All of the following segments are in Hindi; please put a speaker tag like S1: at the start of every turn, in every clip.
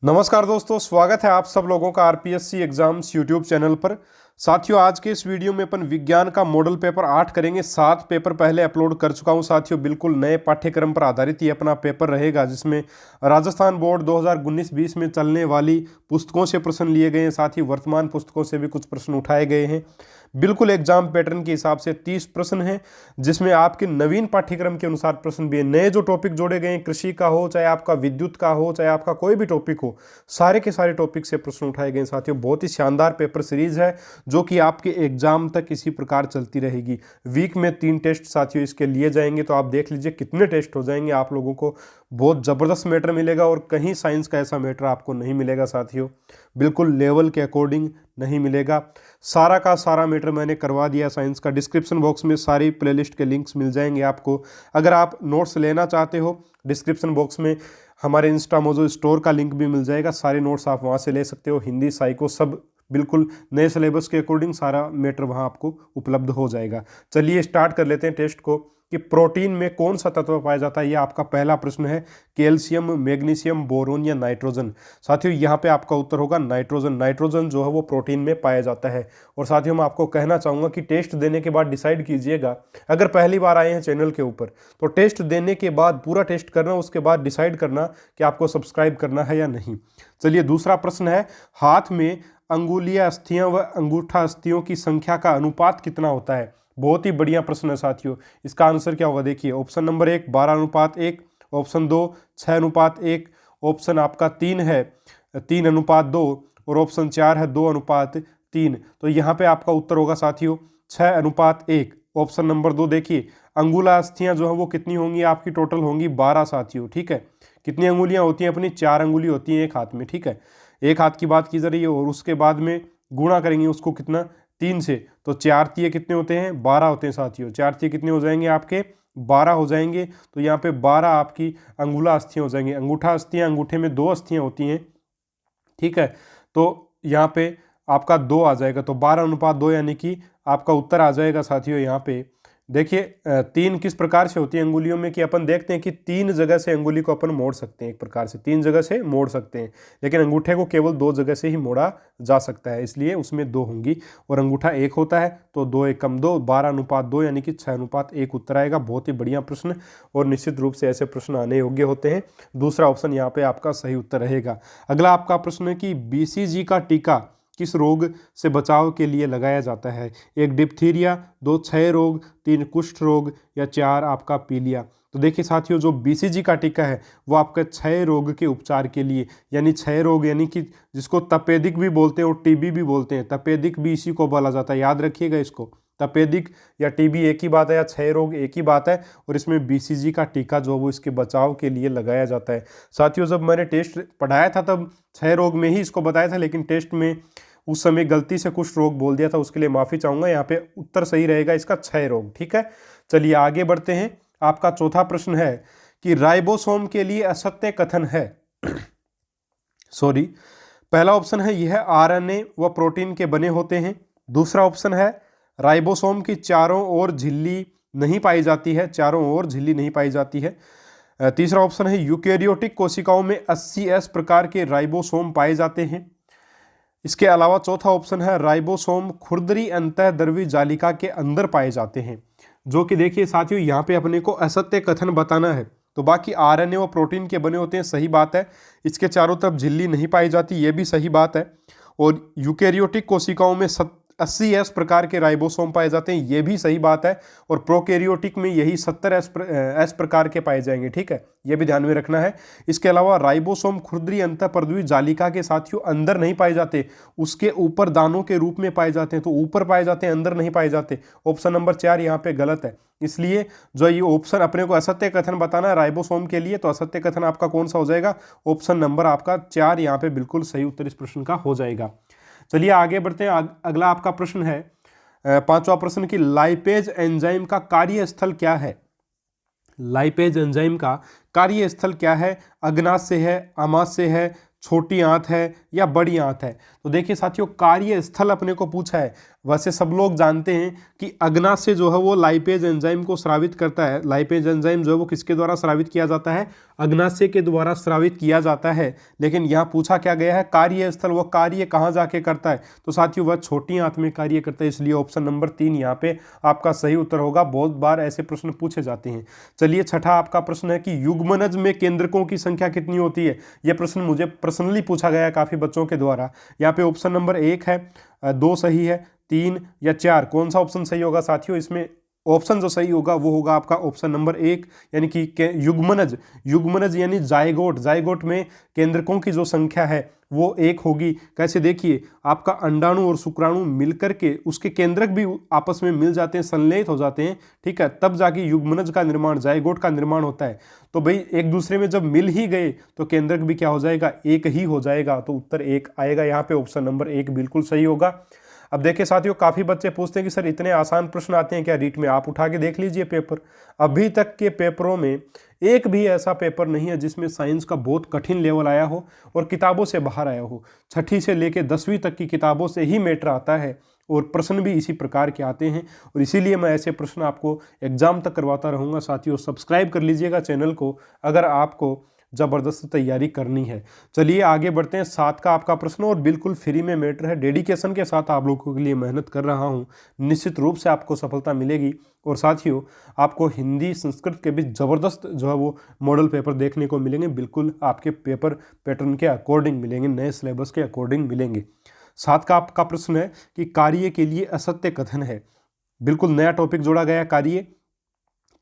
S1: नमस्कार दोस्तों, स्वागत है आप सब लोगों का आरपीएससी एग्जाम्स यूट्यूब चैनल पर। साथियों, आज के इस वीडियो में अपन विज्ञान का मॉडल पेपर 8 करेंगे। 7 पेपर पहले अपलोड कर चुका हूं साथियों, बिल्कुल नए पाठ्यक्रम पर आधारित ये अपना पेपर रहेगा, जिसमें राजस्थान बोर्ड 2019-20 में चलने वाली पुस्तकों से प्रश्न लिए गए हैं, साथ ही वर्तमान पुस्तकों से भी कुछ प्रश्न उठाए गए हैं। बिल्कुल एग्जाम पैटर्न के हिसाब से 30 प्रश्न हैं, जिसमें आपके नवीन पाठ्यक्रम के अनुसार प्रश्न भी है। नए जो टॉपिक जोड़े गए हैं, कृषि का हो, चाहे आपका विद्युत का हो, चाहे आपका कोई भी टॉपिक हो, सारे के सारे टॉपिक से प्रश्न उठाए गए हैं साथियों। बहुत ही शानदार पेपर सीरीज है जो कि आपके एग्जाम तक इसी प्रकार चलती रहेगी। वीक में 3 टेस्ट साथियों इसके लिए जाएंगे, तो आप देख लीजिए कितने टेस्ट हो जाएंगे। आप लोगों को बहुत ज़बरदस्त मैटर मिलेगा और कहीं साइंस का ऐसा मैटर आपको नहीं मिलेगा साथियों, बिल्कुल लेवल के अकॉर्डिंग नहीं मिलेगा। सारा का सारा मैटर मैंने करवा दिया साइंस का। डिस्क्रिप्शन बॉक्स में सारी प्लेलिस्ट के लिंक्स मिल जाएंगे आपको। अगर आप नोट्स लेना चाहते हो, डिस्क्रिप्शन बॉक्स में हमारे इंस्टा मोजो स्टोर का लिंक भी मिल जाएगा। सारे नोट्स आप वहाँ से ले सकते हो, हिंदी साइको सब बिल्कुल नए सिलेबस के अकॉर्डिंग सारा मैटर वहाँ आपको उपलब्ध हो जाएगा। चलिए स्टार्ट कर लेते हैं टेस्ट को कि प्रोटीन में कौन सा तत्व पाया जाता है। यह आपका पहला प्रश्न है। कैल्शियम, मैग्नीशियम, बोरोन या नाइट्रोजन। साथियों यहाँ पे आपका उत्तर होगा नाइट्रोजन। नाइट्रोजन जो है वो प्रोटीन में पाया जाता है। और साथियों मैं आपको कहना चाहूँगा कि टेस्ट देने के बाद डिसाइड कीजिएगा, अगर पहली बार आए हैं चैनल के ऊपर तो टेस्ट देने के बाद पूरा टेस्ट करना, उसके बाद डिसाइड करना कि आपको सब्सक्राइब करना है या नहीं। चलिए दूसरा प्रश्न है, हाथ में अंगुलीय अस्थियां व अंगूठा अस्थियों की संख्या का अनुपात कितना होता है। बहुत ही बढ़िया प्रश्न है साथियों। इसका आंसर क्या होगा, देखिए ऑप्शन नंबर 1 12:1, ऑप्शन 2 6:1, ऑप्शन आपका 3 है 3:2 और ऑप्शन 4 है 2:3। तो यहाँ पे आपका उत्तर होगा साथियों 6:1। ऑप्शन नंबर 2 देखिए, अंगुला अस्थियां जो है वो कितनी होंगी, आपकी टोटल होंगी 12 साथियों। ठीक है, कितनी अंगुलियां होती हैं अपनी, 4 अंगुली होती हैं एक हाथ में। ठीक है, एक हाथ की बात की जा रही है। और उसके बाद में गुणा करेंगे उसको कितना, 3 से, तो 4 तिये कितने होते हैं, 12 होते हैं साथियों। 4 तिये कितने हो जाएंगे आपके, 12 हो जाएंगे। तो यहाँ पे 12 आपकी अंगुला अस्थियां हो जाएंगी। अंगूठा अस्थियां, अंगूठे में 2 अस्थियां होती हैं। ठीक है, तो यहाँ पे आपका 2 आ जाएगा, तो 12:2 यानी कि आपका उत्तर आ जाएगा साथियों। यहाँ पे देखिए 3 किस प्रकार से होती है अंगुलियों में, कि अपन देखते हैं कि 3 जगह से अंगुली को अपन मोड़ सकते हैं, एक प्रकार से 3 जगह से मोड़ सकते हैं, लेकिन अंगूठे को केवल 2 जगह से ही मोड़ा जा सकता है, इसलिए उसमें 2 होंगी। और अंगूठा 1 होता है, तो 2 1 कम 2, 12:2 यानी कि 6:1 उत्तर आएगा। बहुत ही बढ़िया प्रश्न, और निश्चित रूप से ऐसे प्रश्न आने योग्य होते हैं। दूसरा ऑप्शन यहाँ पे आपका सही उत्तर रहेगा। अगला आपका प्रश्न है कि बीसीजी का टीका किस रोग से बचाव के लिए लगाया जाता है। 1 डिप्थीरिया, 2 क्षय रोग, 3 कुष्ठ रोग या 4 आपका पीलिया। तो देखिए साथियों, जो बीसीजी का टीका है वो आपका क्षय रोग के उपचार के लिए, यानी क्षय रोग यानी कि जिसको तपेदिक भी बोलते हैं और टीबी भी बोलते हैं, तपेदिक भी इसी को बोला जाता है, याद रखिएगा इसको। तपेदिक या टीबी एक ही बात है, या क्षय रोग एक ही बात है, और इसमें बीसीजी का टीका जो वो इसके बचाव के लिए लगाया जाता है। साथियों जब मैंने टेस्ट पढ़ाया था तब क्षय रोग में ही इसको बताया था, लेकिन टेस्ट में उस समय गलती से कुछ रोग बोल दिया था, उसके लिए माफ़ी चाहूँगा। यहाँ पे उत्तर सही रहेगा इसका क्षय रोग। ठीक है, चलिए आगे बढ़ते हैं। आपका चौथा प्रश्न है कि राइबोसोम के लिए असत्य कथन है। सॉरी, पहला ऑप्शन है यह आरएनए व प्रोटीन के बने होते हैं। दूसरा ऑप्शन है राइबोसोम की चारों ओर झिल्ली नहीं पाई जाती है, चारों ओर झिल्ली नहीं पाई जाती है। तीसरा ऑप्शन है यूकेरियोटिक कोशिकाओं में 80S प्रकार के राइबोसोम पाए जाते हैं। इसके अलावा चौथा ऑप्शन है राइबोसोम खुरदरी अंतःद्रवी जालिका के अंदर पाए जाते हैं। जो कि देखिए साथियों, यहाँ पे अपने को असत्य कथन बताना है। तो बाकी आरएनए व प्रोटीन के बने होते हैं, सही बात है। इसके चारों तरफ झिल्ली नहीं पाई जाती, ये भी सही बात है। और यूकेरियोटिक कोशिकाओं में 80S प्रकार के राइबोसोम पाए जाते हैं, ये भी सही बात है। और प्रोकैरियोटिक में यही 70S प्रकार के पाए जाएंगे। ठीक है, ये भी ध्यान में रखना है। इसके अलावा राइबोसोम खुरदरी अंतःपर्दवी जालिका के साथियों अंदर नहीं पाए जाते, उसके ऊपर दानों के रूप में पाए जाते हैं। तो ऊपर पाए जाते हैं, अंदर नहीं पाए जाते। ऑप्शन नंबर 4 यहाँ पे गलत है। इसलिए जो ये ऑप्शन अपने को असत्य कथन बताना है राइबोसोम के लिए, तो असत्य कथन आपका कौन सा हो जाएगा, ऑप्शन नंबर आपका 4 यहाँ पे बिल्कुल सही उत्तर इस प्रश्न का हो जाएगा। चलिए आगे बढ़ते हैं। अगला आपका प्रश्न है, पांचवा प्रश्न की लाइपेज एंजाइम का कार्यस्थल क्या है। लाइपेज एंजाइम का कार्यस्थल क्या है, अग्नाशय है, आमाशय है, छोटी आंत है या बड़ी आंत है। तो देखिए साथियों, कार्यस्थल अपने को पूछा है। वैसे सब लोग जानते हैं कि अग्नाशय जो है वो लाइपेज एंजाइम को स्रावित करता है। लाइपेज एंजाइम जो है वो किसके द्वारा स्रावित किया जाता है, अग्नाशय के द्वारा स्रावित किया जाता है। लेकिन यहाँ पूछा क्या गया है, कार्यस्थल, वह कार्य कहाँ जाके करता है, तो साथियों वह छोटी आंत में कार्य करता है, इसलिए ऑप्शन नंबर 3 यहाँ पे आपका सही उत्तर होगा। बहुत बार ऐसे प्रश्न पूछे जाते हैं। चलिए छठा आपका प्रश्न है कि युग्मनज में केंद्रकों की संख्या कितनी होती है। यह प्रश्न मुझे पर्सनली पूछा गया है काफी बच्चों के द्वारा। यहाँ पे ऑप्शन नंबर 1 है, 2 सही है, 3 या 4, कौन सा ऑप्शन सही होगा साथियों। इसमें ऑप्शन जो सही होगा वो होगा आपका ऑप्शन नंबर 1, यानी कि युग्मनज, युग्मनज यानी जायगोट, जायगोट में केंद्रकों की जो संख्या है वो 1 होगी। कैसे, देखिए आपका अंडाणु और शुक्राणु मिलकर के उसके केंद्रक भी आपस में मिल जाते हैं, संलयित हो जाते हैं, ठीक है, तब जाके युग्मनज का निर्माण, जायगोट का निर्माण होता है। तो भाई एक दूसरे में जब मिल ही गए तो केंद्रक भी क्या हो जाएगा, 1 ही हो जाएगा। तो उत्तर 1 आएगा यहाँ पे, ऑप्शन नंबर 1 बिल्कुल सही होगा। अब देखिए साथियों, काफी बच्चे पूछते हैं कि सर इतने आसान प्रश्न आते हैं क्या रीट में। आप उठा के देख लीजिए पेपर, अभी तक के पेपरों में एक भी ऐसा पेपर नहीं है जिसमें साइंस का बहुत कठिन लेवल आया हो और किताबों से बाहर आया हो। 6ठी से लेकर 10वीं तक की किताबों से ही मैटर आता है और प्रश्न भी इसी प्रकार के आते हैं, और इसीलिए मैं ऐसे प्रश्न आपको एग्जाम तक करवाता रहूँगा। साथियों सब्सक्राइब कर लीजिएगा चैनल को अगर आपको ज़बरदस्त तैयारी करनी है। चलिए आगे बढ़ते हैं। 7 का आपका प्रश्न और बिल्कुल फ्री में मैटर है, डेडिकेशन के साथ आप लोगों के लिए मेहनत कर रहा हूं, निश्चित रूप से आपको सफलता मिलेगी। और साथियों आपको हिंदी संस्कृत के बीच ज़बरदस्त जो है वो मॉडल पेपर देखने को मिलेंगे, बिल्कुल आपके पेपर पैटर्न के अकॉर्डिंग मिलेंगे, नए सिलेबस के अकॉर्डिंग मिलेंगे। 7 का आपका प्रश्न है कि कार्य के लिए असत्य कथन है। बिल्कुल नया टॉपिक जोड़ा गया, कार्य।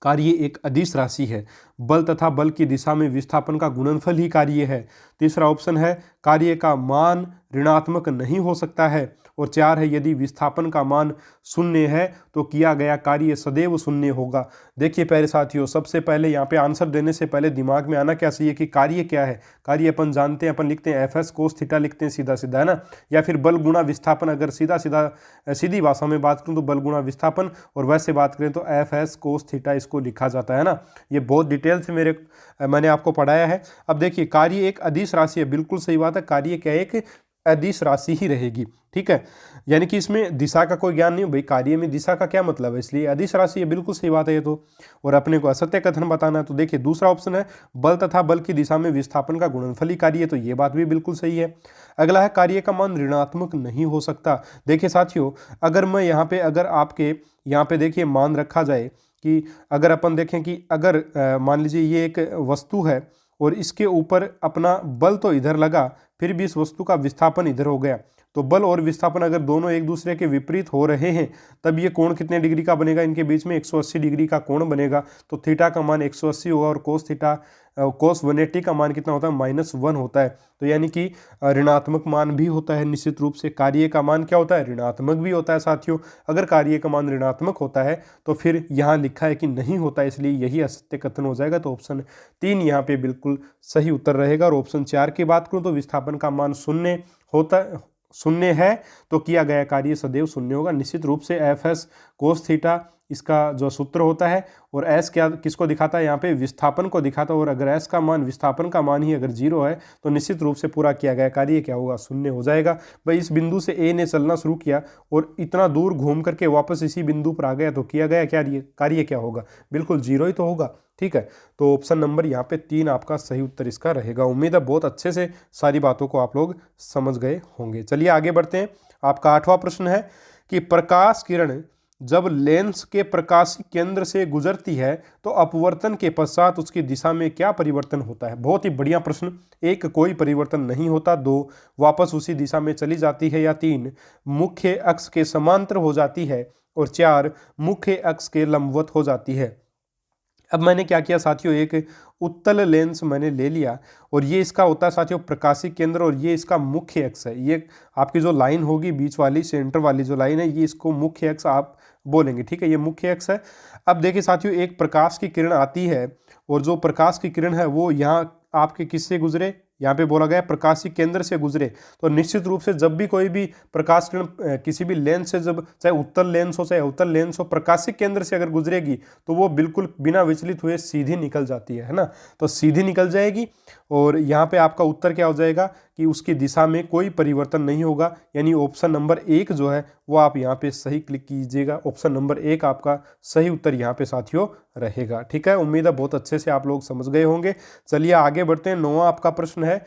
S1: कार्य एक अदिश राशि है, बल तथा बल की दिशा में विस्थापन का गुणनफल ही कार्य है। तीसरा ऑप्शन है कार्य का मान ऋणात्मक नहीं हो सकता है। और 4 है यदि विस्थापन का मान 0 है तो किया गया कार्य सदैव 0 होगा। देखिए पहले साथियों, सबसे पहले यहाँ पे आंसर देने से पहले दिमाग में आना क्या चाहिए कि कार्य क्या है। कार्य अपन जानते हैं, अपन लिखते हैं FS cos थीटा, लिखते हैं सीधा सीधा, है ना, या फिर बल गुणा विस्थापन। अगर सीधा सीधा सीधी भाषा में बात करूँ तो बल गुणा विस्थापन, और वैसे बात करें तो FS cos थीटा इसको लिखा जाता है ना। ये बहुत डिटेल से मैंने आपको पढ़ाया है। अब देखिए कार्य एक अदिश राशि है, बिल्कुल सही बात है, कार्य क्या एक अदिश राशि ही रहेगी, ठीक है, यानी कि इसमें दिशा का कोई ज्ञान नहीं हो भाई, कार्य में दिशा का क्या मतलब है, इसलिए अदिश राशि है, बिल्कुल सही बात है ये तो। और अपने को असत्य कथन बताना है तो देखिए दूसरा ऑप्शन है बल तथा बल की दिशा में विस्थापन का गुणनफल ही कार्य है, तो ये बात भी बिल्कुल सही है। अगला है कार्य का मान ऋणात्मक नहीं हो सकता। देखिए साथियों, अगर मैं यहाँ पे, अगर आपके यहाँ पे देखिए मान रखा जाए कि अगर अपन देखें कि अगर मान लीजिए ये एक वस्तु है और इसके ऊपर अपना बल तो इधर लगा, फिर भी इस वस्तु का विस्थापन इधर हो गया, तो बल और विस्थापन अगर दोनों एक दूसरे के विपरीत हो रहे हैं तब ये कोण कितने डिग्री का बनेगा, इनके बीच में 180 डिग्री का कोण बनेगा। तो थीटा का मान 180 होगा और कोस 180 का मान कितना होता है, -1 होता है। तो यानी कि ऋणात्मक मान भी होता है निश्चित रूप से। कार्य का मान क्या होता है, ऋणात्मक भी होता है साथियों। अगर कार्य का मान ऋणात्मक होता है तो फिर यहाँ लिखा है कि नहीं होता, इसलिए यही असत्य कथन हो जाएगा। तो ऑप्शन 3 यहाँ पे बिल्कुल सही उत्तर रहेगा। और ऑप्शन 4 की बात करूँ तो विस्थापन का मान 0 होता, 0 है तो किया गया कार्य सदैव 0 होगा। निश्चित रूप से FS cos थीटा इसका जो सूत्र होता है, और S क्या किसको दिखाता है, यहाँ पे विस्थापन को दिखाता है। और अगर S का मान, विस्थापन का मान ही अगर 0 है तो निश्चित रूप से पूरा किया गया कार्य क्या होगा, 0 हो जाएगा। भाई इस बिंदु से A ने चलना शुरू किया और इतना दूर घूम करके वापस इसी बिंदु पर आ गया, तो किया गया क्या कार्य क्या होगा, बिल्कुल 0 ही तो होगा, ठीक है। तो ऑप्शन नंबर यहाँ पे 3 आपका सही उत्तर इसका रहेगा। उम्मीद है बहुत अच्छे से सारी बातों को आप लोग समझ गए होंगे। चलिए आगे बढ़ते हैं। आपका 8वां प्रश्न है कि प्रकाश किरण जब लेंस के प्रकाशीय केंद्र से गुजरती है तो अपवर्तन के पश्चात उसकी दिशा में क्या परिवर्तन होता है। बहुत ही बढ़िया प्रश्न। 1 कोई परिवर्तन नहीं होता, 2 वापस उसी दिशा में चली जाती है, या 3 मुख्य अक्ष के समांतर हो जाती है, और 4 मुख्य अक्ष के लंबवत हो जाती है। अब मैंने क्या किया साथियों, एक उत्तल लेंस मैंने ले लिया और ये इसका होता है साथियों प्रकाशीय केंद्र, और ये इसका मुख्य अक्ष है। ये आपकी जो लाइन होगी बीच वाली, सेंटर वाली जो लाइन है, ये इसको मुख्य अक्ष आप बोलेंगे, ठीक है, ये मुख्य अक्ष है। अब देखिए साथियों, एक प्रकाश की किरण आती है और जो प्रकाश की किरण है वो यहाँ आपके किससे गुजरे, यहाँ पे बोला गया प्रकाशीय केंद्र से गुजरे। तो निश्चित रूप से जब भी कोई भी प्रकाश किरण किसी भी लेंस से, जब चाहे उत्तल लेंस हो चाहे अवतल लेंस हो, प्रकाशीय केंद्र से अगर गुजरेगी तो वो बिल्कुल बिना विचलित हुए सीधी निकल जाती है ना, तो सीधी निकल जाएगी। और यहाँ पे आपका उत्तर क्या हो जाएगा कि उसकी दिशा में कोई परिवर्तन नहीं होगा, यानी ऑप्शन नंबर 1 जो है वो आप यहाँ पे सही क्लिक कीजिएगा। ऑप्शन नंबर 1 आपका सही उत्तर यहाँ पे साथियों रहेगा। ठीक है, उम्मीद है बहुत अच्छे से आप लोग समझ गए होंगे। चलिए आगे बढ़ते हैं। 9वां आपका प्रश्न है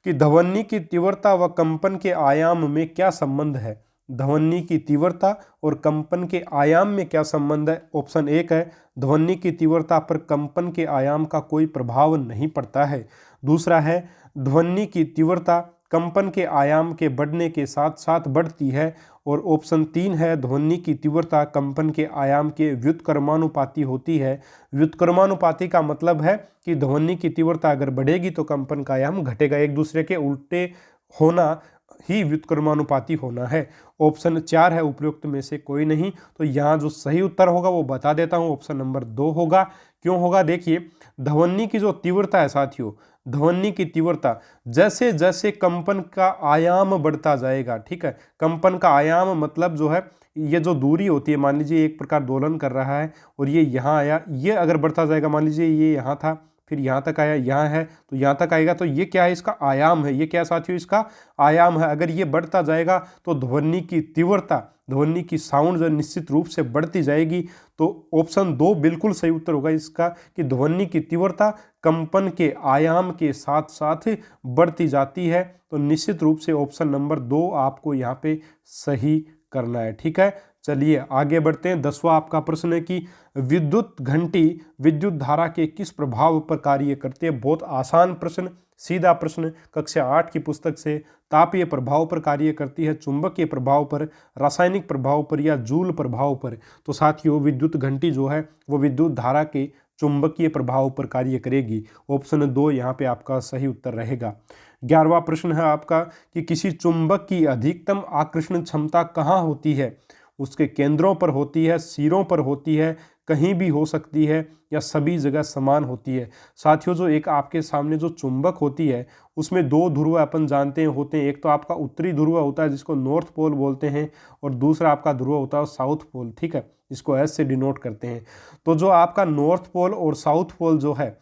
S1: कि ध्वनि की तीव्रता व कंपन के आयाम में क्या संबंध है। ध्वनि की तीव्रता और कंपन के आयाम में क्या संबंध है। ऑप्शन 1 है ध्वनि की तीव्रता पर कंपन के आयाम का कोई प्रभाव नहीं पड़ता है। दूसरा है ध्वनि की तीव्रता कंपन के आयाम के बढ़ने के साथ साथ बढ़ती है। और ऑप्शन 3 है ध्वनि की तीव्रता कंपन के आयाम के व्युत्क्रमानुपाती होती है। व्युत्क्रमानुपाती का मतलब है कि ध्वनि की तीव्रता अगर बढ़ेगी तो कंपन का आयाम घटेगा, एक दूसरे के उल्टे होना ही व्युत्क्रमानुपाती होना है। ऑप्शन 4 है उपयुक्त में से कोई नहीं। तो यहाँ जो सही उत्तर होगा वो बता देता हूँ, ऑप्शन नंबर 2 होगा। क्यों होगा, देखिए ध्वनि की जो तीव्रता है साथियों, ध्वनि की तीव्रता जैसे जैसे कंपन का आयाम बढ़ता जाएगा, ठीक है, कंपन का आयाम मतलब जो है ये जो दूरी होती है, मान लीजिए एक प्रकार दोलन कर रहा है और ये यहाँ आया, ये अगर बढ़ता जाएगा, मान लीजिए ये यहाँ था फिर यहाँ तक आया, यहाँ है तो यहाँ तक आएगा, तो ये क्या है, इसका आयाम है। ये क्या है साथियों, इसका आयाम है। अगर ये बढ़ता जाएगा तो ध्वनि की तीव्रता, ध्वनि की साउंड जो निश्चित रूप से बढ़ती जाएगी। तो ऑप्शन 2 बिल्कुल सही उत्तर होगा इसका कि ध्वनि की तीव्रता कंपन के आयाम के साथ साथ बढ़ती जाती है। तो निश्चित रूप से ऑप्शन नंबर 2 आपको यहाँ पे सही करना है। ठीक है, चलिए आगे बढ़ते हैं। 10वां आपका प्रश्न है कि विद्युत घंटी विद्युत धारा के किस प्रभाव पर कार्य करती है। बहुत आसान प्रश्न, सीधा प्रश्न, कक्षा 8 की पुस्तक से। तापीय प्रभाव पर कार्य करती है, चुंबकीय प्रभाव पर, रासायनिक प्रभाव पर या जूल प्रभाव पर। तो साथियों विद्युत घंटी जो है वो विद्युत धारा के चुंबकीय प्रभाव पर कार्य करेगी। ऑप्शन 2 यहाँ पे आपका सही उत्तर रहेगा। 11वां प्रश्न है आपका कि किसी चुंबक की अधिकतम आकर्षण क्षमता कहाँ होती है। उसके केंद्रों पर होती है, सिरों पर होती है, कहीं भी हो सकती है या सभी जगह समान होती है। साथियों जो एक आपके सामने जो चुंबक होती है उसमें 2 ध्रुव अपन जानते हैं होते हैं। एक तो आपका उत्तरी ध्रुव होता है जिसको नॉर्थ पोल बोलते हैं, और दूसरा आपका ध्रुव होता है साउथ पोल, ठीक है, जिसको एस से डिनोट करते हैं। तो जो आपका नॉर्थ पोल और साउथ पोल जो है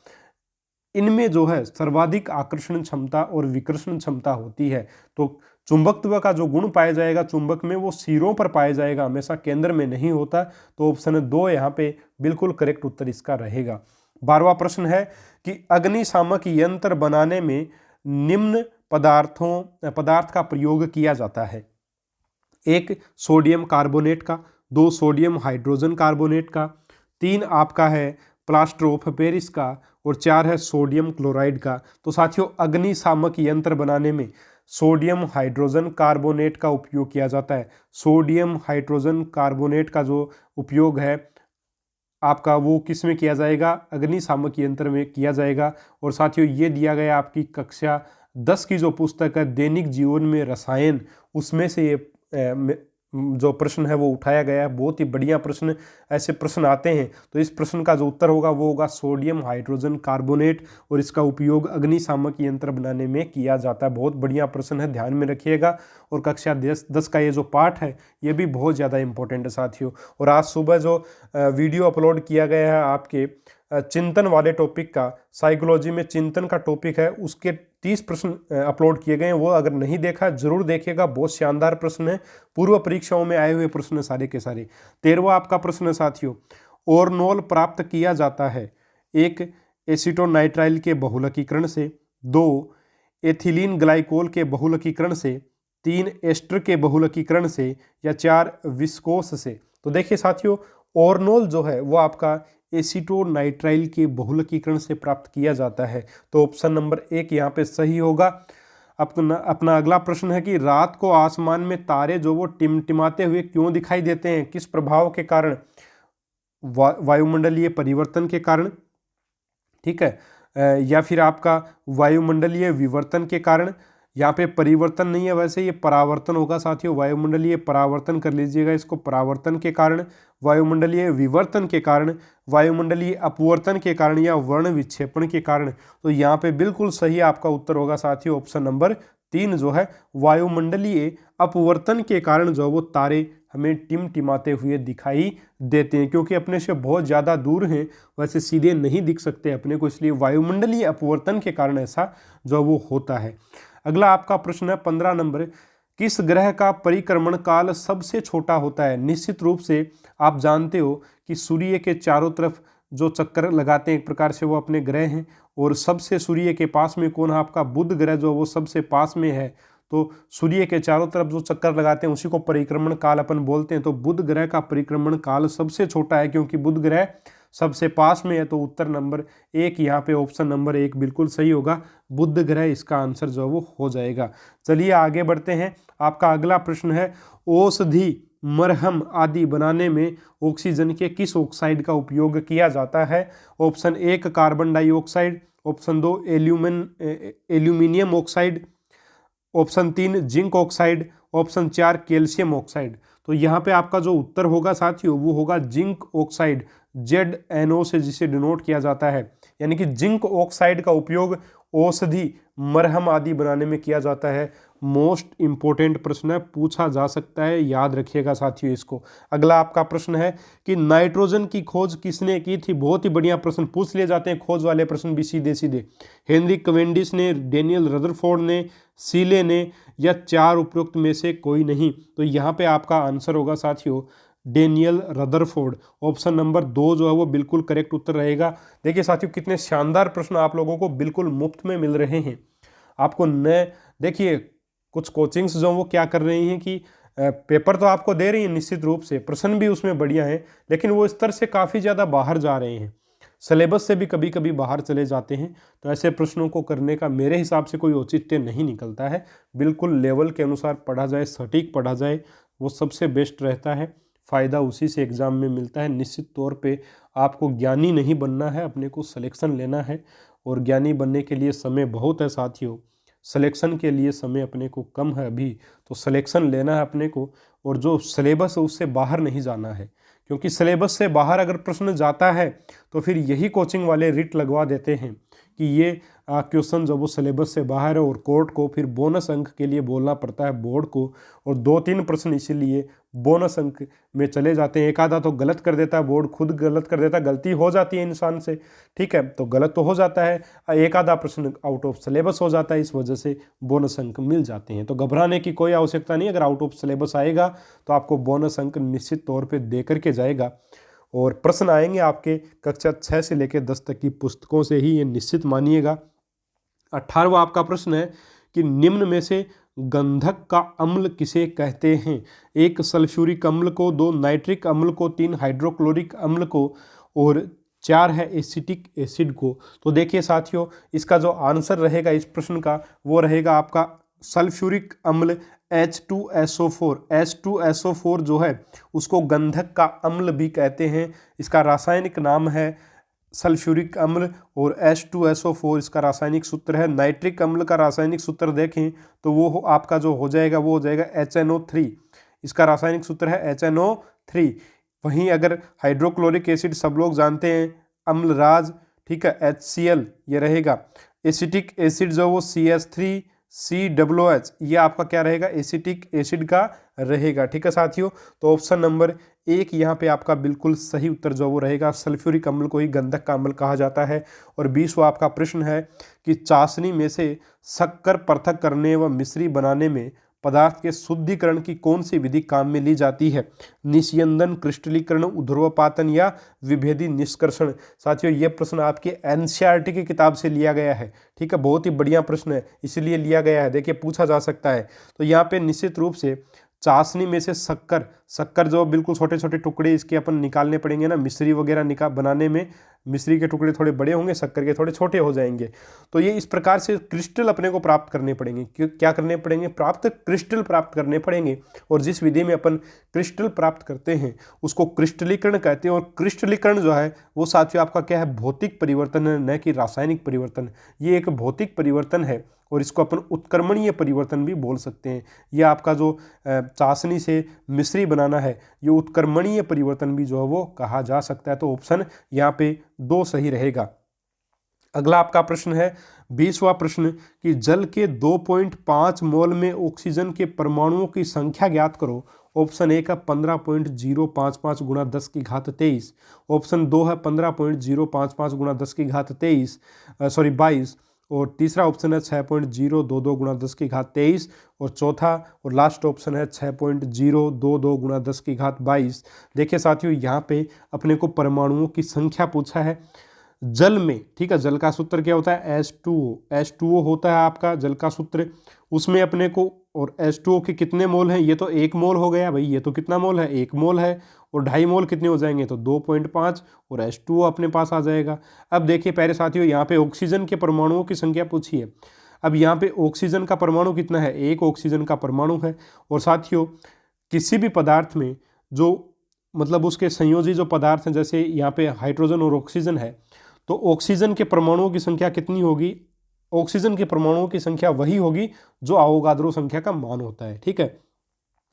S1: इनमें जो है सर्वाधिक आकर्षण क्षमता और विकर्षण क्षमता होती है। तो चुंबकत्व का जो गुण पाया जाएगा चुंबक में वो सिरों पर पाया जाएगा, हमेशा केंद्र में नहीं होता। तो ऑप्शन 2 यहाँ पे बिल्कुल करेक्ट उत्तर इसका रहेगा। 12वां प्रश्न है कि अग्निशामक यंत्र बनाने में निम्न पदार्थ का प्रयोग किया जाता है। 1 सोडियम कार्बोनेट का, 2 सोडियम हाइड्रोजन कार्बोनेट का, 3 आपका है प्लास्टर ऑफ पेरिस का, और 4 है सोडियम क्लोराइड का। तो साथियों अग्निशामक यंत्र बनाने में सोडियम हाइड्रोजन कार्बोनेट का उपयोग किया जाता है। सोडियम हाइड्रोजन कार्बोनेट का जो उपयोग है आपका वो किस में किया जाएगा, अग्निशामक यंत्र में किया जाएगा। और साथियों ये दिया गया आपकी कक्षा 10 की जो पुस्तक है दैनिक जीवन में रसायन, उसमें से ये जो प्रश्न है वो उठाया गया है। बहुत ही बढ़िया प्रश्न, ऐसे प्रश्न आते हैं। तो इस प्रश्न का जो उत्तर होगा वो होगा सोडियम हाइड्रोजन कार्बोनेट, और इसका उपयोग अग्निशामक यंत्र बनाने में किया जाता है। बहुत बढ़िया प्रश्न है, ध्यान में रखिएगा। और कक्षा 10 का ये जो पाठ है ये भी बहुत ज़्यादा इंपॉर्टेंट है साथियों। और आज सुबह जो वीडियो अपलोड किया गया है आपके चिंतन वाले टॉपिक का, साइकोलॉजी में चिंतन का टॉपिक है, उसके 30 प्रश्न अपलोड किए गए हैं। वो अगर नहीं देखा जरूर देखिएगा, बहुत शानदार प्रश्न है, पूर्व परीक्षाओं में आए हुए प्रश्न सारे के सारे। 13वां आपका प्रश्न है साथियों, ओरनोल प्राप्त किया जाता है। 1 एसीटोनाइट्राइल के बहुलकीकरण से, 2 एथिलीन ग्लाइकोल के बहुलकीकरण से, 3 एस्टर के बहुलकीकरण से, या 4 विस्कोस से। तो देखिए साथियों ओरनोल जो है वो आपका एसीटोनाइट्राइल के बहुलकीकरण से प्राप्त किया जाता है। तो ऑप्शन नंबर 1 यहाँ पे सही होगा। अपना अगला प्रश्न है कि रात को आसमान में तारे जो वो टिमटिमाते हुए क्यों दिखाई देते हैं, किस प्रभाव के कारण। वायुमंडलीय परिवर्तन के कारण, ठीक है, या फिर आपका वायुमंडलीय विवर्तन के कारण। यहाँ पे परिवर्तन नहीं है, वैसे ये परावर्तन होगा साथियों। वायुमंडलीय परावर्तन कर लीजिएगा इसको, परावर्तन के कारण, वायुमंडलीय विवर्तन के कारण, वायुमंडलीय अपवर्तन के कारण, या वर्ण विक्षेपण के कारण। तो यहाँ पे बिल्कुल सही आपका उत्तर होगा साथियों ऑप्शन नंबर 3 जो है वायुमंडलीय अपवर्तन के कारण जो वो तारे हमें टिमटिमाते हुए दिखाई देते हैं, क्योंकि अपने से बहुत ज़्यादा दूर हैं, वैसे सीधे नहीं दिख सकते अपने को, इसलिए वायुमंडलीय अपवर्तन के कारण ऐसा जो वो होता है। अगला आपका प्रश्न है 15 नंबर, किस ग्रह का परिक्रमण काल सबसे छोटा होता है? निश्चित रूप से आप जानते हो कि सूर्य के चारों तरफ जो चक्कर लगाते हैं एक प्रकार से वो अपने ग्रह हैं, और सबसे सूर्य के पास में कौन है? आपका बुध ग्रह जो वो सबसे पास में है। तो सूर्य के चारों तरफ जो चक्कर लगाते हैं उसी को परिक्रमण काल अपन बोलते हैं। तो बुध ग्रह का परिक्रमण काल सबसे छोटा है क्योंकि बुध ग्रह सबसे पास में है। तो उत्तर नंबर 1 यहाँ पे ऑप्शन नंबर 1 बिल्कुल सही होगा, बुध ग्रह इसका आंसर जो वो हो जाएगा। चलिए आगे बढ़ते हैं। आपका अगला प्रश्न है, औषधि, मरहम आदि बनाने में ऑक्सीजन के किस ऑक्साइड का उपयोग किया जाता है? Option 1 carbon dioxide, option 2 aluminium oxide, option 3 zinc oxide, option 4 calcium oxide. तो यहाँ पे आपका जो उत्तर होगा साथियों वो होगा जिंक ऑक्साइड, ZnO से जिसे डिनोट किया जाता है। यानी कि जिंक ऑक्साइड का उपयोग औषधि, मरहम आदि बनाने में किया जाता है। मोस्ट इंपॉर्टेंट प्रश्न है, पूछा जा सकता है, याद रखिएगा साथियों इसको। अगला आपका प्रश्न है कि नाइट्रोजन की खोज किसने की थी? बहुत ही बढ़िया प्रश्न पूछ लिए जाते हैं, खोज वाले प्रश्न भी सीधे सीधे। हेनरी कैवेंडिश ने, डेनियल रदरफोर्ड ने, सीले ने, या 4 उपरोक्त में से कोई नहीं? तो यहाँ पे आपका आंसर होगा साथियों डेनियल रदरफोर्ड। ऑप्शन नंबर 2 जो है वो बिल्कुल करेक्ट उत्तर रहेगा। देखिए साथियों कितने शानदार प्रश्न आप लोगों को बिल्कुल मुफ्त में मिल रहे हैं। आपको नए देखिए कुछ कोचिंग्स जो वो क्या कर रही हैं कि पेपर तो आपको दे रही हैं निश्चित रूप से, प्रश्न भी उसमें बढ़िया हैं, लेकिन वो स्तर से काफ़ी ज़्यादा बाहर जा रहे हैं, सिलेबस से भी कभी कभी बाहर चले जाते हैं। तो ऐसे प्रश्नों को करने का मेरे हिसाब से कोई औचित्य नहीं निकलता है। बिल्कुल लेवल के अनुसार पढ़ा जाए, सटीक पढ़ा जाए, वो सबसे बेस्ट रहता है। फ़ायदा उसी से एग्ज़ाम में मिलता है। निश्चित तौर पे आपको ज्ञानी नहीं बनना है, अपने को सिलेक्शन लेना है, और ज्ञानी बनने के लिए समय बहुत है साथियों, सिलेक्शन के लिए समय अपने को कम है अभी। तो सिलेक्शन लेना है अपने को, और जो सिलेबस है उससे बाहर नहीं जाना है, क्योंकि सिलेबस से बाहर अगर प्रश्न जाता है तो फिर यही कोचिंग वाले रिट लगवा देते हैं कि ये क्वेश्चन जो वो सिलेबस से बाहर है, और कोर्ट को फिर बोनस अंक के लिए बोलना पड़ता है बोर्ड को, और 2-3 प्रश्न इसीलिए बोनस अंक में चले जाते हैं। एक आधा तो गलत कर देता है, बोर्ड खुद गलत कर देता है, गलती हो जाती है इंसान से, ठीक है, तो गलत तो हो जाता है, एक आधा प्रश्न आउट ऑफ सिलेबस हो जाता है, इस वजह से बोनस अंक मिल जाते हैं। तो घबराने की कोई आवश्यकता नहीं, अगर आउट ऑफ सिलेबस आएगा तो आपको बोनस अंक निश्चित तौर पर दे करके जाएगा। और प्रश्न आएंगे आपके कक्षा 6 से लेकर 10 तक की पुस्तकों से ही, ये निश्चित मानिएगा। 18वां आपका प्रश्न है कि निम्न में से गंधक का अम्ल किसे कहते हैं? 1 सल्फ्यूरिक अम्ल को, 2 नाइट्रिक अम्ल को, 3 हाइड्रोक्लोरिक अम्ल को, और 4 है एसिटिक एसिड को। तो देखिए साथियों इसका जो आंसर रहेगा इस प्रश्न का वो रहेगा आपका सल्फ्यूरिक अम्ल H2SO4। H2SO4 जो है उसको गंधक का अम्ल भी कहते हैं। इसका रासायनिक नाम है सल्फ्यूरिक अम्ल, और H2SO4 इसका रासायनिक सूत्र है। नाइट्रिक अम्ल का रासायनिक सूत्र देखें तो वो आपका जो हो जाएगा वो हो जाएगा HNO3, इसका रासायनिक सूत्र है HNO3। वहीं अगर हाइड्रोक्लोरिक एसिड सब लोग जानते हैं अम्लराज, ठीक है, HCl ये रहेगा। एसिटिक एसिड जो वो CH3COOH ये आपका क्या रहेगा? एसिटिक एसिड का रहेगा, ठीक है साथियों। तो ऑप्शन नंबर 1 यहाँ पे आपका बिल्कुल सही उत्तर जो वो रहेगा, सल्फ्यूरिक अम्ल को ही गंधक का अम्ल कहा जाता है। और 20वां आपका प्रश्न है कि चाशनी में से शक्कर पृथक करने व मिश्री बनाने में पदार्थ के शुद्धिकरण की कौन सी विधि काम में ली जाती है? निस्यंदन, क्रिस्टलीकरण, ऊर्ध्वपातन या विभेदी निष्कर्षण। साथियों ये प्रश्न आपके NCERT की किताब से लिया गया है, ठीक है, बहुत ही बढ़िया प्रश्न है इसलिए लिया गया है, देखिए पूछा जा सकता है। तो यहाँ पे निश्चित रूप से चाशनी में से शक्कर जो बिल्कुल छोटे छोटे टुकड़े इसके अपन निकालने पड़ेंगे ना, मिश्री वगैरह बनाने में मिश्री के टुकड़े थोड़े बड़े होंगे, शक्कर के थोड़े छोटे हो जाएंगे। तो ये इस प्रकार से क्रिस्टल अपने को प्राप्त करने पड़ेंगे। क्या करने पड़ेंगे? क्रिस्टल प्राप्त करने पड़ेंगे। और जिस विधि में अपन क्रिस्टल प्राप्त करते हैं उसको क्रिस्टलीकरण कहते हैं। और क्रिस्टलीकरण जो है वो साथियों आपका क्या है? भौतिक परिवर्तन है, न कि रासायनिक परिवर्तन। ये एक भौतिक परिवर्तन है और इसको अपन उत्क्रमणीय परिवर्तन भी बोल सकते हैं। ये आपका जो चाशनी से मिश्री बनाना है ये उत्क्रमणीय परिवर्तन भी जो है वो कहा जा सकता है। तो ऑप्शन यहाँ पे 2 सही रहेगा। अगला आपका प्रश्न है 20वां प्रश्न कि जल के 2.5 मोल में ऑक्सीजन के परमाणुओं की संख्या ज्ञात करो। ऑप्शन 1 है 15.055 गुणा 10 की घात 23, ऑप्शन 2 है 15.055 गुणा 10 की घात 22, और तीसरा ऑप्शन है 6.022 गुणा 10 की घात 23, और चौथा और लास्ट ऑप्शन है 6.022 गुणा 10 की घात 22। देखिए साथियों, यहाँ पे अपने को परमाणुओं की संख्या पूछा है जल में, ठीक है। जल का सूत्र क्या होता है, H2O होता है आपका जल का सूत्र। उसमें अपने को, और H2O के कितने मोल हैं, ये तो 1 मोल हो गया भाई, ये तो कितना मोल है, 1 मोल है, और 2.5 मोल कितने हो जाएंगे, तो 2.5, और H2O अपने पास आ जाएगा। अब देखिए प्यारे साथियों, यहाँ पे ऑक्सीजन के परमाणुओं की संख्या पूछी है। अब यहाँ पे ऑक्सीजन का परमाणु कितना है, 1 ऑक्सीजन का परमाणु है। और साथियों, किसी भी पदार्थ में जो मतलब उसके संयोजी जो पदार्थ हैं, जैसे यहाँ पे हाइड्रोजन और ऑक्सीजन है, तो ऑक्सीजन के परमाणुओं की संख्या कितनी होगी, ऑक्सीजन के परमाणुओं की संख्या वही होगी जो अवोगाद्रो संख्या का मान होता है, ठीक है।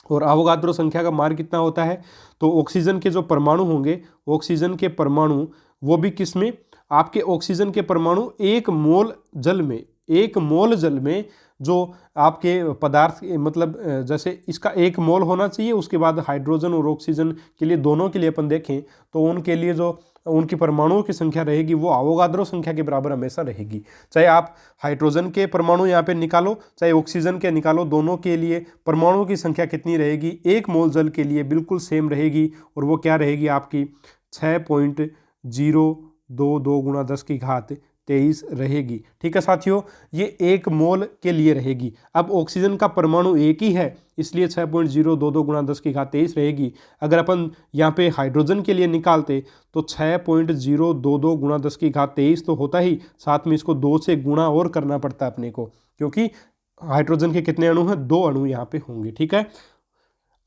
S1: और अवोगाद्रो संख्या का मान कितना होता है, तो ऑक्सीजन के जो परमाणु होंगे, ऑक्सीजन के परमाणु वो भी किसमें, आपके ऑक्सीजन के परमाणु 1 मोल जल में, 1 मोल जल में जो आपके पदार्थ मतलब जैसे इसका 1 मोल होना चाहिए। उसके बाद हाइड्रोजन और ऑक्सीजन के लिए, दोनों के लिए अपन देखें तो उनके लिए जो उनकी परमाणुओं की संख्या रहेगी वो अवोगाद्रो संख्या के बराबर हमेशा रहेगी। चाहे आप हाइड्रोजन के परमाणु यहाँ पे निकालो, चाहे ऑक्सीजन के निकालो, दोनों के लिए परमाणुओं की संख्या कितनी रहेगी, 1 मोल जल के लिए बिल्कुल सेम रहेगी, और वो क्या रहेगी आपकी 6.022 गुणा 10 की घात 23 रहेगी, ठीक है साथियों। ये 1 मोल के लिए रहेगी। अब ऑक्सीजन का परमाणु एक ही है, इसलिए 6.022 गुणा 10 की घात 23 रहेगी। अगर अपन यहाँ पे हाइड्रोजन के लिए निकालते तो 6.022 गुणा 10 की घात 23 तो होता ही, साथ में इसको 2 से गुणा और करना पड़ता है अपने को, क्योंकि हाइड्रोजन के कितने अणु हैं, 2 अणु यहाँ पे होंगे, ठीक है।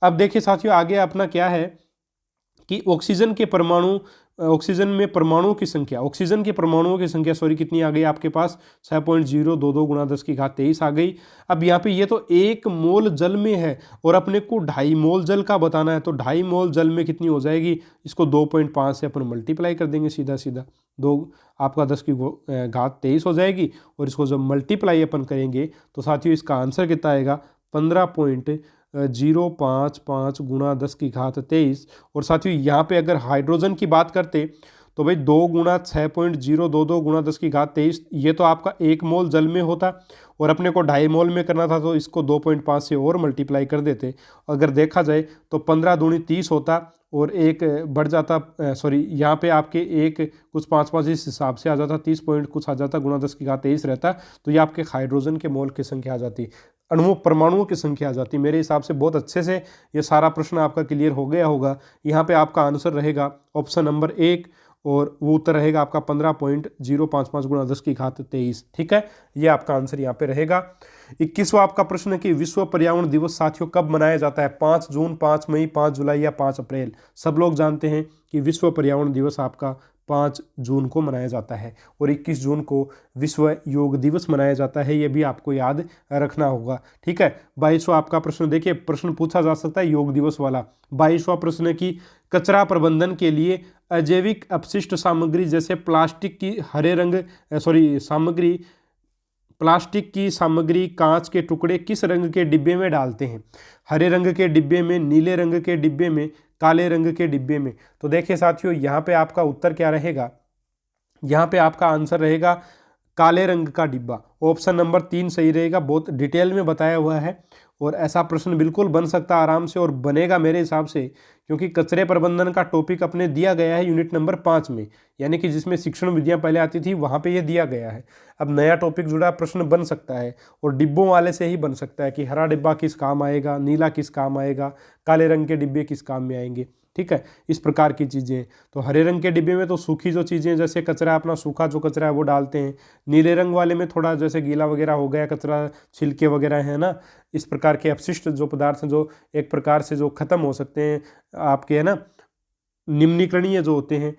S1: अब देखिए साथियों, आगे अपना क्या है कि ऑक्सीजन के परमाणु, ऑक्सीजन में परमाणुओं की संख्या, ऑक्सीजन के परमाणुओं की संख्या सॉरी कितनी आ गई आपके पास, 6.022 गुणा 10 की घात 23 आ गई। अब यहाँ पे ये तो 1 मोल जल में है, और अपने को 2.5 मोल जल का बताना है, तो 2.5 मोल जल में कितनी हो जाएगी, इसको 2.5 से अपन मल्टीप्लाई कर देंगे सीधा सीधा, 2 आपका 10 की घात 23 हो जाएगी, और इसको जब मल्टीप्लाई अपन करेंगे तो साथियों इसका आंसर कितना आएगा, 15.055 गुणा 10 की घात 23। और साथियों यहाँ पे अगर हाइड्रोजन की बात करते तो भाई 2 गुणा 6.022 गुणा 10 की घात 23, ये तो आपका 1 मोल जल में होता, और अपने को 2.5 मोल में करना था, तो इसको 2.5 से और मल्टीप्लाई कर देते। अगर देखा जाए तो 15 दूनी 30 होता, और एक बढ़ जाता, सॉरी यहाँ पे आपके एक कुछ 5 इस हिसाब से आ जाता, 30 पॉइंट कुछ आ जाता, गुणा 10 की घात 23 रहता, तो ये आपके हाइड्रोजन के मोल की संख्या आ जाती, अणुओं परमाणुओं की संख्या आ जाती। मेरे हिसाब से बहुत अच्छे से ये सारा प्रश्न आपका क्लियर हो गया होगा। यहाँ पे आपका आंसर रहेगा ऑप्शन नंबर 1, और वो उत्तर रहेगा आपका 15.055 गुणा 10 की घात 23, ठीक है। ये आपका आंसर यहाँ पे रहेगा। 21वां आपका प्रश्न है कि विश्व पर्यावरण दिवस साथियों कब मनाया जाता है, 5 जून, 5 मई, 5 जुलाई या 5 अप्रैल। सब लोग जानते हैं कि विश्व पर्यावरण दिवस आपका 5 जून को मनाया जाता है, और 21 जून को विश्व योग दिवस मनाया जाता है, ये भी आपको याद रखना होगा, ठीक है। 22वां आपका प्रश्न, देखिए प्रश्न पूछा जा सकता है योग दिवस वाला। 22वां प्रश्न है कि कचरा प्रबंधन के लिए अजैविक अपशिष्ट सामग्री जैसे प्लास्टिक की प्लास्टिक की सामग्री, कांच के टुकड़े किस रंग के डिब्बे में डालते हैं, हरे रंग के डिब्बे में, नीले रंग के डिब्बे में, काले रंग के डिब्बे में। तो देखिए साथियों यहाँ पे आपका उत्तर क्या रहेगा, यहाँ पे आपका आंसर रहेगा काले रंग का डिब्बा। ऑप्शन नंबर 3 सही रहेगा, बहुत डिटेल में बताया हुआ है, और ऐसा प्रश्न बिल्कुल बन सकता है आराम से, और बनेगा मेरे हिसाब से, क्योंकि कचरे प्रबंधन का टॉपिक अपने दिया गया है यूनिट नंबर 5 में, यानी कि जिसमें शिक्षण विधियां पहले आती थी वहाँ पे ये दिया गया है। अब नया टॉपिक जुड़ा प्रश्न बन सकता है, और डिब्बों वाले से ही बन सकता है कि हरा डिब्बा किस काम आएगा, नीला किस काम आएगा, काले रंग के डिब्बे किस काम में आएंगे, ठीक है। इस प्रकार की चीज़ें, तो हरे रंग के डिब्बे में तो सूखी जो चीज़ें, जैसे कचरा अपना सूखा जो कचरा है वो डालते हैं, नीले रंग वाले में थोड़ा जैसे गीला वगैरह हो गया कचरा, छिलके वगैरह है ना, इस प्रकार के अपशिष्ट जो पदार्थ हैं जो एक प्रकार से जो खत्म हो सकते हैं आपके, है ना, निम्नीकरणीय जो होते हैं,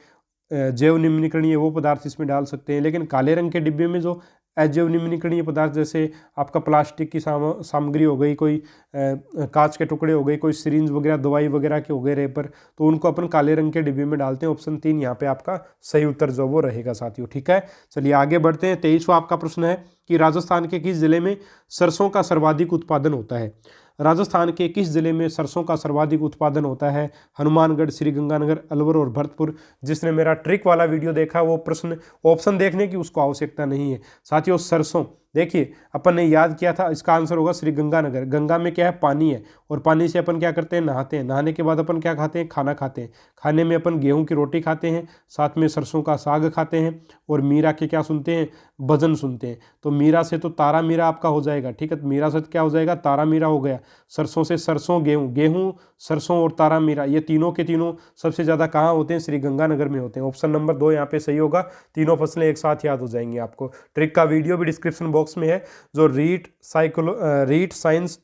S1: जैव निम्नीकरणीय, वो पदार्थ इसमें डाल सकते हैं। लेकिन काले रंग के डिब्बे में जो अजैव निम्नीकरणीय पदार्थ, जैसे आपका प्लास्टिक की सामग्री हो गई, कोई कांच के टुकड़े हो गए, कोई सिरिंज वगैरह, दवाई वगैरह के हो गए रेपर, तो उनको अपन काले रंग के डिब्बे में डालते हैं। ऑप्शन 3 यहाँ पे आपका सही उत्तर जो वो रहेगा साथियों, ठीक है। चलिए आगे बढ़ते हैं। 23वां आपका प्रश्न है कि राजस्थान के किस जिले में सरसों का सर्वाधिक उत्पादन होता है। राजस्थान के किस जिले में सरसों का सर्वाधिक उत्पादन होता है? हनुमानगढ़, श्रीगंगानगर, अलवर और भरतपुर। जिसने मेरा ट्रिक वाला वीडियो देखा वो प्रश्न ऑप्शन देखने की उसको आवश्यकता नहीं है। साथियों सरसों देखिए अपन ने याद किया था, इसका आंसर होगा श्रीगंगानगर। गंगा में क्या है? पानी है, और पानी से अपन क्या करते हैं? नहाते हैं। नहाने के बाद अपन क्या खाते हैं? खाना खाते हैं। खाने में अपन गेहूं की रोटी खाते हैं, साथ में सरसों का साग खाते हैं, और मीरा के क्या सुनते हैं? भजन सुनते हैं। तो मीरा से तो तारा मीरा आपका हो जाएगा, ठीक है। मीरा से क्या हो जाएगा? तारा मीरा हो गया। सरसों से सरसों, गेहूं, गेहूं, सरसों और तारा मीरा, ये तीनों के तीनों सबसे ज़्यादा कहाँ होते हैं? श्रीगंगानगर में होते हैं। ऑप्शन नंबर 2 यहाँ पे सही होगा। तीनों फसलें एक साथ याद हो जाएंगी आपको। ट्रिक का वीडियो भी डिस्क्रिप्शन बॉक्स में है। जो रीट साइंस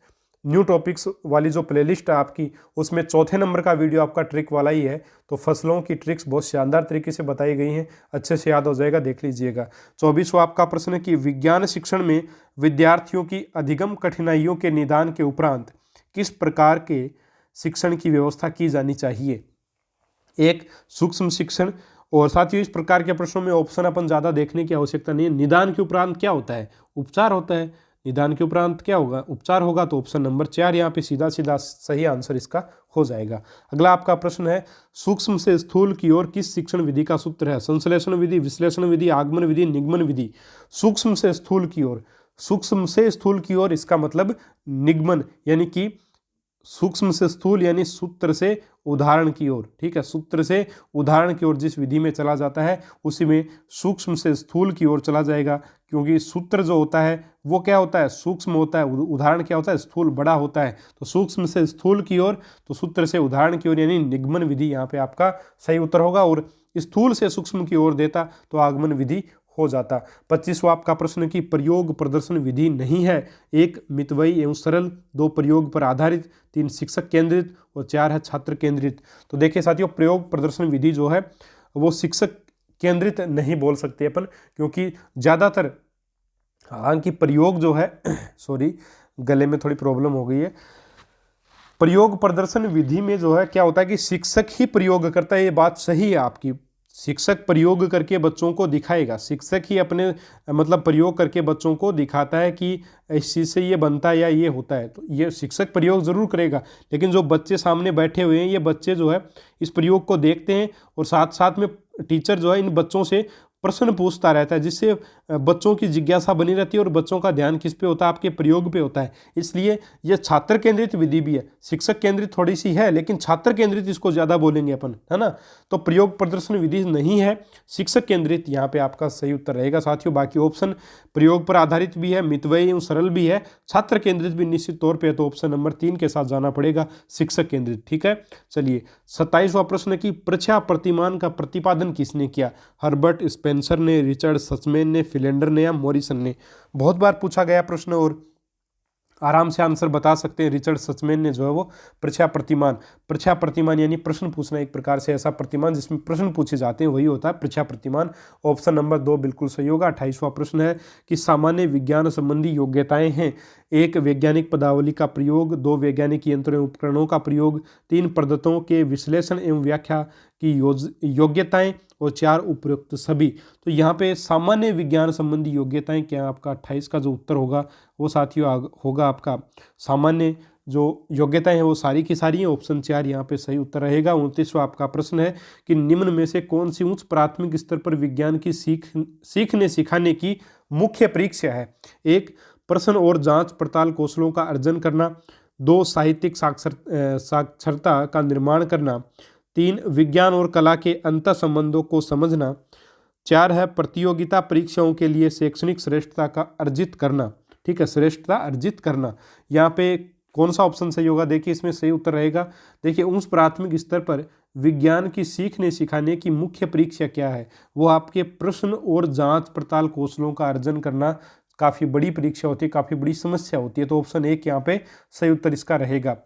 S1: न्यू टॉपिक्स वाली जो प्लेलिस्ट है आपकी, उसमें चौथे नंबर का वीडियो आपका ट्रिक वाला ही है। तो फसलों की ट्रिक्स बहुत शानदार तरीके से बताई गई हैं, अच्छे से याद हो जाएगा, देख लीजिएगा। 24वां आपका प्रश्न है कि विज्ञान शिक्षण में विद्यार्थियों की अधिगम कठिनाइयों के निदान के उपरांत किस प्रकार के शिक्षण की व्यवस्था की जानी चाहिए? एक, सूक्ष्म शिक्षण। और साथियों इस प्रकार के प्रश्नों में ऑप्शन अपन ज़्यादा देखने की आवश्यकता नहीं है। निदान के उपरांत क्या होता है? उपचार होता है। निदान के उपरांत क्या होगा? उपचार होगा। तो ऑप्शन नंबर 4 यहाँ पे सीधा सीधा सही आंसर इसका हो जाएगा। अगला आपका प्रश्न है, सूक्ष्म से स्थूल की ओर किस शिक्षण विधि का सूत्र है? संश्लेषण विधि, विश्लेषण विधि, आगमन विधि, निगमन विधि। सूक्ष्म से स्थूल की ओर, सूक्ष्म से स्थूल की ओर, इसका मतलब निगमन, यानी कि सूक्ष्म से स्थूल यानी सूत्र से उदाहरण की ओर, ठीक है। सूत्र से उदाहरण की ओर जिस विधि में चला जाता है उसी में सूक्ष्म से स्थूल की ओर चला जाएगा, क्योंकि सूत्र जो होता है वो क्या होता है? सूक्ष्म होता है। उदाहरण क्या होता है? स्थूल, बड़ा होता है। तो सूक्ष्म से स्थूल की ओर, तो सूत्र से उदाहरण की ओर यानी निगमन विधि यहाँ पे आपका सही उत्तर होगा। और स्थूल से सूक्ष्म की ओर देता तो आगमन विधि हो जाता। 25वां आपका प्रश्न की प्रयोग प्रदर्शन विधि नहीं है। 1, मितव्ययी एवं सरल। 2, प्रयोग पर आधारित। 3, शिक्षक केंद्रित। और 4 है छात्र केंद्रित। तो देखिए साथियों, प्रयोग प्रदर्शन विधि जो है वो शिक्षक केंद्रित नहीं बोल सकते अपन, क्योंकि ज़्यादातर, हालांकि प्रयोग जो है सॉरी गले में थोड़ी प्रॉब्लम हो गई है। प्रयोग प्रदर्शन विधि में जो है क्या होता है कि शिक्षक ही प्रयोग करता है, ये बात सही है आपकी। शिक्षक प्रयोग करके बच्चों को दिखाएगा, शिक्षक ही अपने मतलब प्रयोग करके बच्चों को दिखाता है कि इस चीज़ से ये बनता है या ये होता है। तो ये शिक्षक प्रयोग जरूर करेगा, लेकिन जो बच्चे सामने बैठे हुए हैं ये बच्चे जो है इस प्रयोग को देखते हैं, और साथ साथ में टीचर जो है इन बच्चों से प्रश्न पूछता रहता है, जिससे बच्चों की जिज्ञासा बनी रहती है और बच्चों का ध्यान किस पे होता है? आपके प्रयोग पे होता है। इसलिए यह छात्र केंद्रित विधि भी है। शिक्षक केंद्रित थोड़ी सी है, लेकिन छात्र केंद्रित इसको ज़्यादा बोलेंगे अपन, है ना। तो प्रयोग प्रदर्शन विधि नहीं है, शिक्षक केंद्रित यहाँ पे आपका सही उत्तर रहेगा साथियों। बाकी ऑप्शन प्रयोग पर आधारित भी है, मितव्ययी एवं सरल भी है, छात्र केंद्रित भी निश्चित तौर पर है। तो ऑप्शन नंबर 3 के साथ जाना पड़ेगा, शिक्षक केंद्रित, ठीक है। चलिए 27वां प्रश्न की परीक्षा प्रतिमान का प्रतिपादन किसने किया? हर्बर्ट स्पेंसर ने, रिचर्ड सचमैन ने, फिलेंडर ने या मॉरिसन ने। बहुत बार पूछा गया प्रश्न और आराम से आंसर बता सकते हैं। रिचर्ड सचमैन ने जो है वो परीक्षा प्रतिमान यानी प्रश्न पूछना, एक प्रकार से ऐसा प्रतिमान जिसमें प्रश्न पूछे जाते हैं वही होता है परीक्षा प्रतिमान। ऑप्शन नंबर 2 बिल्कुल सही होगा। 28वां प्रश्न है कि सामान्य विज्ञान संबंधी योग्यताएं हैं। 1, वैज्ञानिक पदावली का प्रयोग। 2, वैज्ञानिक यंत्रों एवं उपकरणों का प्रयोग। 3, पद्धतों के विश्लेषण एवं व्याख्या की योग्यताएं। और 4, उपयुक्त सभी। तो यहाँ पे सामान्य विज्ञान संबंधी योग्यताएं क्या? आपका 28 का जो उत्तर होगा वो साथियों होगा आपका सामान्य जो योग्यताएं हैं वो सारी की सारी हैं। ऑप्शन 4 यहाँ पे सही उत्तर रहेगा। 29वां आपका प्रश्न है कि निम्न में से कौन सी उच्च प्राथमिक स्तर पर विज्ञान की सीखने सिखाने की मुख्य परीक्षा है? 1, प्रश्न और जांच पड़ताल कौशलों का अर्जन करना। 2, साहित्यिक साक्षरता का निर्माण करना। 3, विज्ञान और कला के अंतर संबंधों को समझना। 4 है प्रतियोगिता परीक्षाओं के लिए शैक्षणिक श्रेष्ठता का अर्जित करना, ठीक है, श्रेष्ठता अर्जित करना। यहाँ पे कौन सा ऑप्शन सही होगा? देखिए इसमें सही उत्तर रहेगा, देखिए उस प्राथमिक स्तर पर विज्ञान की सीखने सिखाने की मुख्य परीक्षा क्या है? वो आपके प्रश्न और जांच पड़ताल कौशलों का अर्जन करना। काफ़ी बड़ी परीक्षा होती है, काफ़ी बड़ी समस्या होती है। तो ऑप्शन 1 यहाँ पे सही उत्तर इसका रहेगा।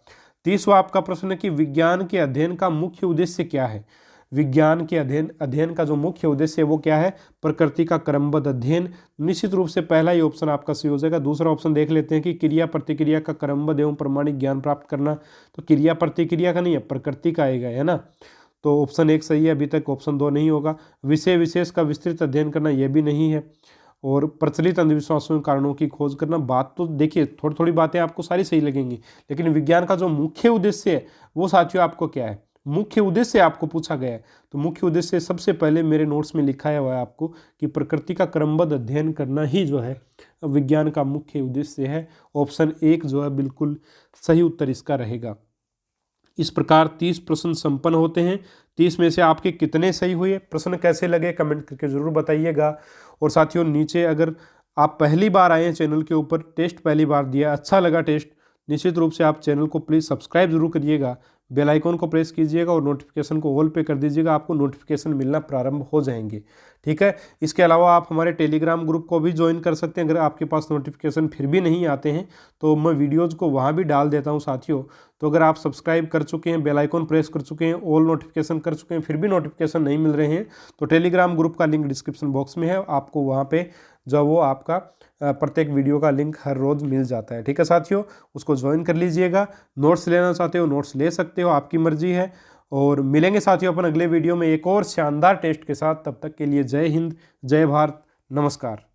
S1: 30वां आपका प्रश्न है कि विज्ञान के अध्ययन का मुख्य उद्देश्य क्या है? विज्ञान के अध्ययन का जो मुख्य उद्देश्य है वो क्या है? प्रकृति का क्रमबद्ध अध्ययन। निश्चित रूप से पहला ही ऑप्शन आपका सही हो जाएगा। दूसरा ऑप्शन देख लेते हैं कि क्रिया प्रतिक्रिया का क्रमबद्ध एवं प्रमाणिक ज्ञान प्राप्त करना। तो क्रिया प्रतिक्रिया का नहीं है, प्रकृति का आएगा, है ना। तो ऑप्शन 1 सही है अभी तक, ऑप्शन 2 नहीं होगा। विषय विशेष का विस्तृत अध्ययन करना, यह भी नहीं है। और प्रचलित अंधविश्वासों के कारणों की खोज करना। बात तो देखिए, थोड़ी थोड़ी बातें आपको सारी सही लगेंगी, लेकिन विज्ञान का जो मुख्य उद्देश्य है वो साथियों आपको क्या है, मुख्य उद्देश्य आपको पूछा गया है। तो मुख्य उद्देश्य सबसे पहले मेरे नोट्स में लिखा हुआ है आपको कि प्रकृति का क्रमबद्ध अध्ययन करना ही जो है विज्ञान का मुख्य उद्देश्य है। ऑप्शन 1 जो है बिल्कुल सही उत्तर इसका रहेगा। इस प्रकार 30 प्रश्न संपन्न होते हैं। 30 में से आपके कितने सही हुए, प्रश्न कैसे लगे कमेंट करके जरूर बताइएगा। और साथियों नीचे अगर आप पहली बार आए हैं चैनल के ऊपर, टेस्ट पहली बार दिया, अच्छा लगा टेस्ट, निश्चित रूप से आप चैनल को प्लीज़ सब्सक्राइब जरूर करिएगा, बेल आइकॉन को प्रेस कीजिएगा और नोटिफिकेशन को ऑल पे कर दीजिएगा, आपको नोटिफिकेशन मिलना प्रारंभ हो जाएंगे। ठीक है, इसके अलावा आप हमारे टेलीग्राम ग्रुप को भी ज्वाइन कर सकते हैं। अगर आपके पास नोटिफिकेशन फिर भी नहीं आते हैं तो मैं वीडियोज़ को वहाँ भी डाल देता हूँ साथियों। तो अगर आप सब्सक्राइब कर चुके हैं, बेल आइकॉन प्रेस कर चुके हैं, ऑल नोटिफिकेशन कर चुके हैं, फिर भी नोटिफिकेशन नहीं मिल रहे हैं, तो टेलीग्राम ग्रुप का लिंक डिस्क्रिप्शन बॉक्स में है, आपको वहाँ पे जो वो आपका प्रत्येक वीडियो का लिंक हर रोज़ मिल जाता है। ठीक है साथियों, उसको ज्वाइन कर लीजिएगा। नोट्स लेना चाहते हो नोट्स ले सकते हो, आपकी मर्जी है। और मिलेंगे साथियों अपन अगले वीडियो में एक और शानदार टेस्ट के साथ। तब तक के लिए जय हिंद, जय भारत, नमस्कार।